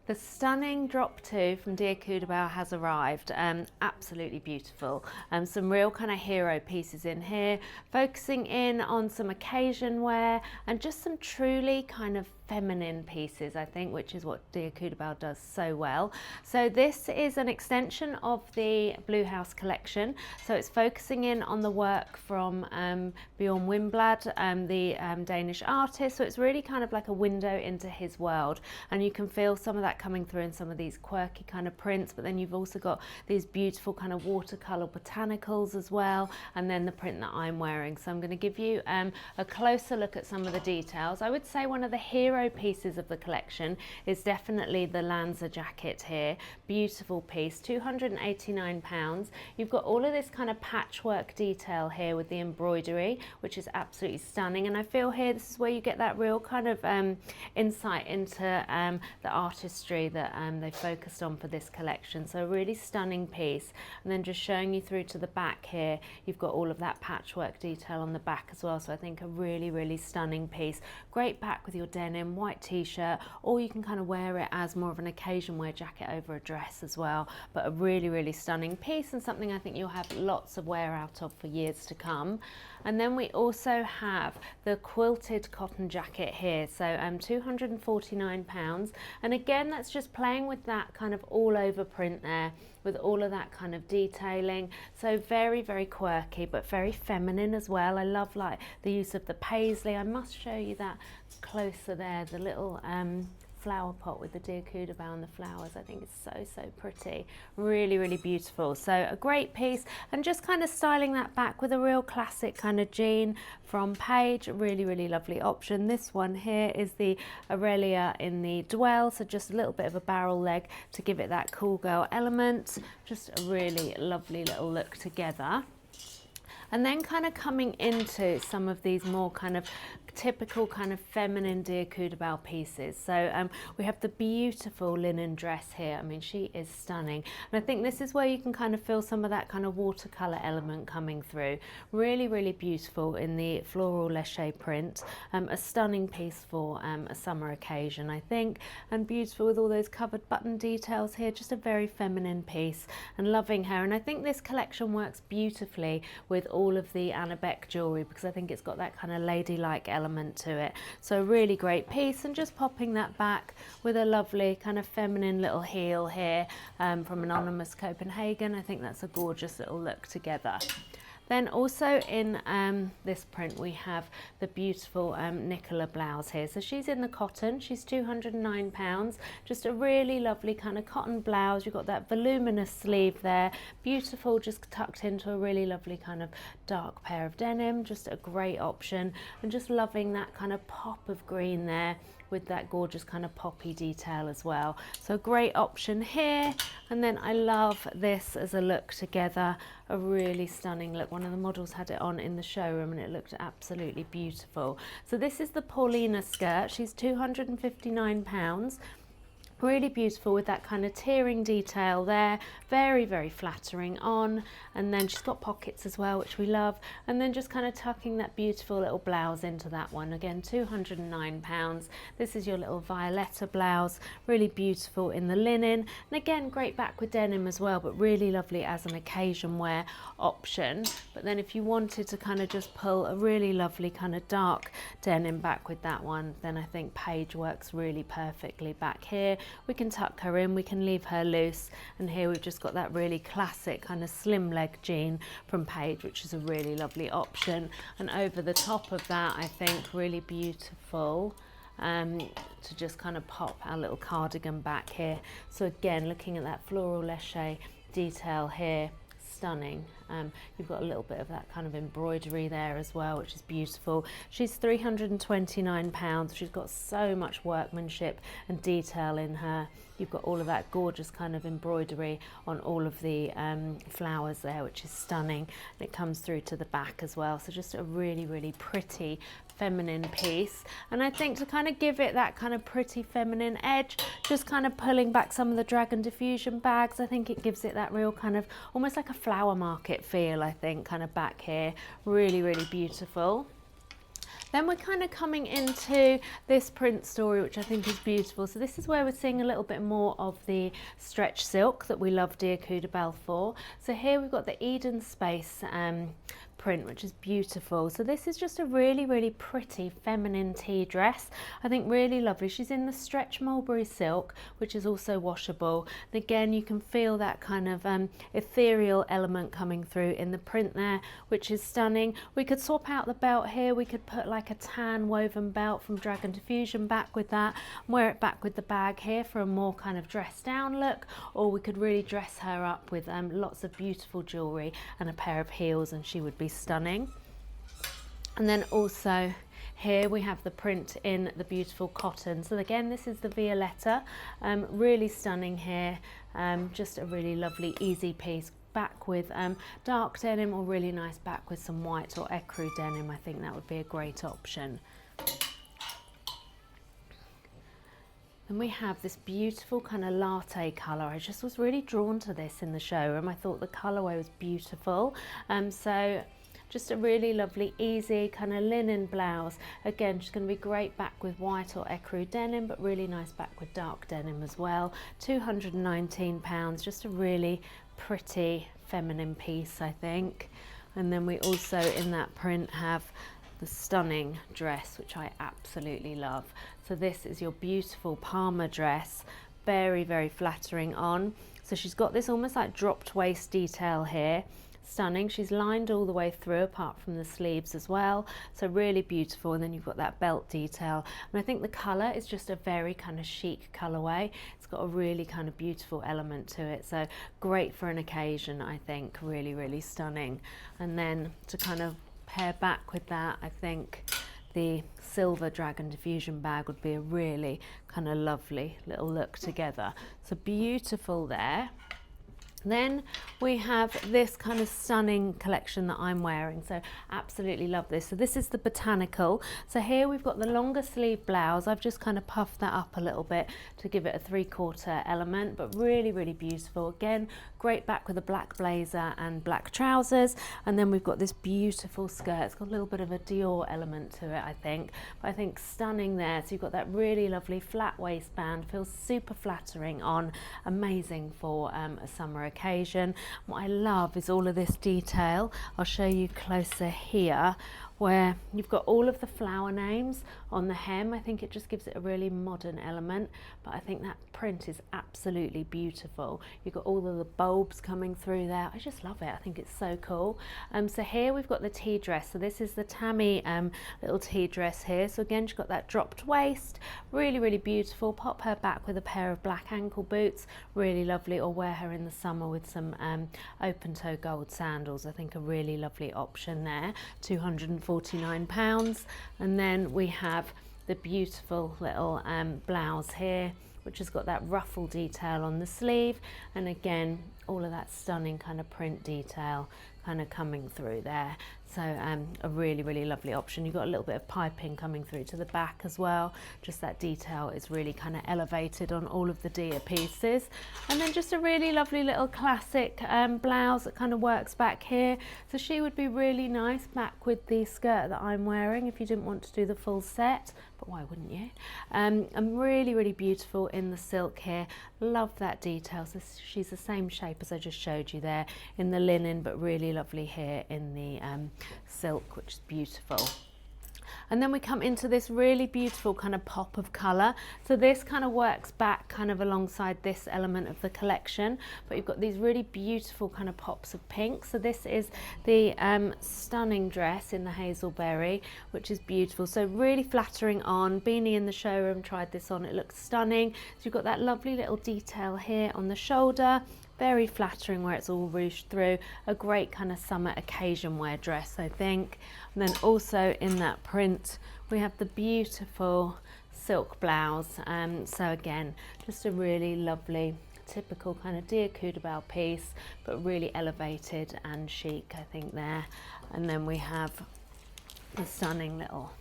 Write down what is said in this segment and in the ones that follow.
The stunning drop two from Dear Kudibal has arrived. Absolutely beautiful. Some real kind of hero pieces in here, focusing in on some occasion wear and just some truly kind of feminine pieces, I think, which is what Dear Kudibal does so well. So this is an extension of the Blue House collection. So it's focusing in on the work from Bjorn Wimblad, the Danish artist. So it's really kind of like a window into his world, and you can feel some of that coming through in some of these quirky kind of prints, but then you've also got these beautiful kind of watercolor botanicals as well, and then the print that I'm wearing. So I'm going to give you a closer look at some of the details. I would say one of the hero pieces of the collection is definitely the Lanza jacket here. Beautiful piece, £289. You've got all of this kind of patchwork detail here with the embroidery, which is absolutely stunning, and I feel here this is where you get that real kind of insight into the artistry that they focused on for this collection. So a really stunning piece, and then just showing you through to the back here, you've got all of that patchwork detail on the back as well. So I think a really stunning piece. Great back with your denim, white t-shirt, or you can kind of wear it as more of an occasion wear jacket over a dress as well. But a really stunning piece, and something I think you'll have lots of wear out of for years to come. And then we also have the quilted cotton jacket here, so £249, and again that's just playing with that kind of all over print there with all of that kind of detailing. So very quirky, but very feminine as well. I love like the use of the paisley. I must show you that closer there, the little flower pot with the Dear Kudibal and the flowers. I think it's so pretty. Really beautiful. So a great piece, and just kind of styling that back with a real classic kind of jean from Paige. Really lovely option. This one here is the Aurelia in the Dwell, so just a little bit of a barrel leg to give it that cool girl element. Just a really lovely little look together. And then kind of coming into some of these more kind of typical kind of feminine Dear Kudibal pieces. So we have the beautiful linen dress here. I mean, she is stunning, and I think this is where you can kind of feel some of that kind of watercolor element coming through. Really beautiful in the floral léché print. A stunning piece for a summer occasion, I think, and beautiful with all those covered button details here. Just a very feminine piece, and loving her. And I think this collection works beautifully with all of the Anna Beck jewelry, because I think it's got that kind of ladylike element to it. So really great piece, and just popping that back with a lovely kind of feminine little heel here from Anonymous Copenhagen. I think that's a gorgeous little look together. Then also in this print we have the beautiful Nicola blouse here. So she's in the cotton, she's £209. Just a really lovely kind of cotton blouse. You've got that voluminous sleeve there, beautiful, just tucked into a really lovely kind of dark pair of denim. Just a great option, and just loving that kind of pop of green there with that gorgeous kind of poppy detail as well. So great option here. And then I love this as a look together, a really stunning look. One of the models had it on in the showroom and it looked absolutely beautiful. So this is the Paulina skirt. She's £259. Really beautiful with that kind of tearing detail there, very flattering on, and then she's got pockets as well, which we love, and then just kind of tucking that beautiful little blouse into that one. Again, £209. This is your little Violetta blouse, really beautiful in the linen, and again great back with denim as well, but really lovely as an occasion wear option. But then if you wanted to kind of just pull a really lovely kind of dark denim back with that one, then I think Paige works really perfectly back here. We can tuck her in, we can leave her loose, and here we've just got that really classic kind of slim leg jean from Paige, which is a really lovely option. And over the top of that, I think really beautiful to just kind of pop our little cardigan back here. So again, looking at that floral léché detail here, stunning. You've got a little bit of that kind of embroidery there as well, which is beautiful. She's £329. She's got so much workmanship and detail in her. You've got all of that gorgeous kind of embroidery on all of the flowers there, which is stunning. And it comes through to the back as well. So just a really pretty feminine piece. And I think to kind of give it that kind of pretty feminine edge, just kind of pulling back some of the Dragon Diffusion bags, I think it gives it that real kind of almost like a flower market feel, I think, kind of back here. Really beautiful. Then we're kind of coming into this print story, which I think is beautiful. So this is where we're seeing a little bit more of the stretch silk that we love Dear Kudibal for. So here we've got the Eden Space print, which is beautiful. So this is just a really, really pretty feminine tea dress. I think really lovely. She's in the stretch mulberry silk, which is also washable. And again, you can feel that kind of ethereal element coming through in the print there, which is stunning. We could swap out the belt here. We could put like a tan woven belt from Dragon Diffusion back with that, and wear it back with the bag here for a more kind of dressed down look, or we could really dress her up with lots of beautiful jewellery and a pair of heels, and she would be stunning. And then also here we have the print in the beautiful cotton. So again, this is the Violetta, really stunning here, just a really lovely easy piece, back with dark denim, or really nice back with some white or ecru denim. I think that would be a great option. And we have this beautiful kind of latte colour. I just was really drawn to this in the showroom. I thought the colourway was beautiful. So just a really lovely, easy kind of linen blouse. Again, she's going to be great back with white or ecru denim, but really nice back with dark denim as well. £219, just a really pretty feminine piece, I think. And then we also in that print have the stunning dress, which I absolutely love. So this is your beautiful Parma dress, very, very flattering on. So she's got this almost like dropped waist detail here. Stunning. She's lined all the way through apart from the sleeves as well, so really beautiful. And then you've got that belt detail, and I think the colour is just a very kind of chic colourway. It's got a really kind of beautiful element to it, so great for an occasion, I think. Really, really stunning. And then to kind of pair back with that, I think the silver Dragon Diffusion bag would be a really kind of lovely little look together. So beautiful there. Then we have this kind of stunning collection that I'm wearing, so absolutely love this. So this is the Botanical. So here we've got the longer sleeve blouse. I've just kind of puffed that up a little bit to give it a 3/4 element, but really, really beautiful. Again, great back with a black blazer and black trousers. And then we've got this beautiful skirt. It's got a little bit of a Dior element to it, I think, but I think stunning there. So you've got that really lovely flat waistband, feels super flattering on, amazing for a summer occasion. What I love is all of this detail. I'll show you closer here, where you've got all of the flower names on the hem. I think it just gives it a really modern element, but I think that print is absolutely beautiful. You've got all of the bulbs coming through there. I just love it. I think it's so cool. So here we've got the tea dress. So this is the Tammy little tea dress here. So again, she's got that dropped waist, really, really beautiful. Pop her back with a pair of black ankle boots, really lovely, or wear her in the summer with some open toe gold sandals. I think a really lovely option there. £249. And then we have the beautiful little blouse here, which has got that ruffle detail on the sleeve, and again all of that stunning kind of print detail kind of coming through there. So a really, really lovely option. You've got a little bit of piping coming through to the back as well. Just that detail is really kind of elevated on all of the Dia pieces. And then just a really lovely little classic blouse that kind of works back here. So she would be really nice back with the skirt that I'm wearing if you didn't want to do the full set, but why wouldn't you? And really, really beautiful in the silk here. Love that detail. So she's the same shape as I just showed you there in the linen, but really lovely here in the silk, which is beautiful. And then we come into this really beautiful kind of pop of colour. So this kind of works back kind of alongside this element of the collection, but you've got these really beautiful kind of pops of pink. So this is the stunning dress in the hazelberry, which is beautiful. So really flattering on. Beanie in the showroom tried this on. It looks stunning. So you've got that lovely little detail here on the shoulder. Very flattering where it's all ruched through. A great kind of summer occasion wear dress, I think. And then also in that print, we have the beautiful silk blouse. So again, just a really lovely, typical kind of Dear Kudibal piece, but really elevated and chic, I think there. And then we have the stunning little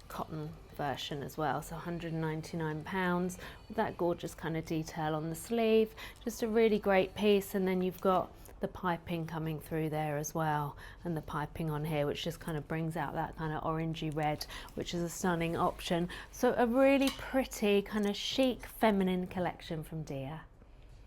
cotton version as well, so £199 with that gorgeous kind of detail on the sleeve. Just a really great piece, and then you've got the piping coming through there as well, and the piping on here, which just kind of brings out that kind of orangey red, which is a stunning option. So a really pretty kind of chic feminine collection from Dia.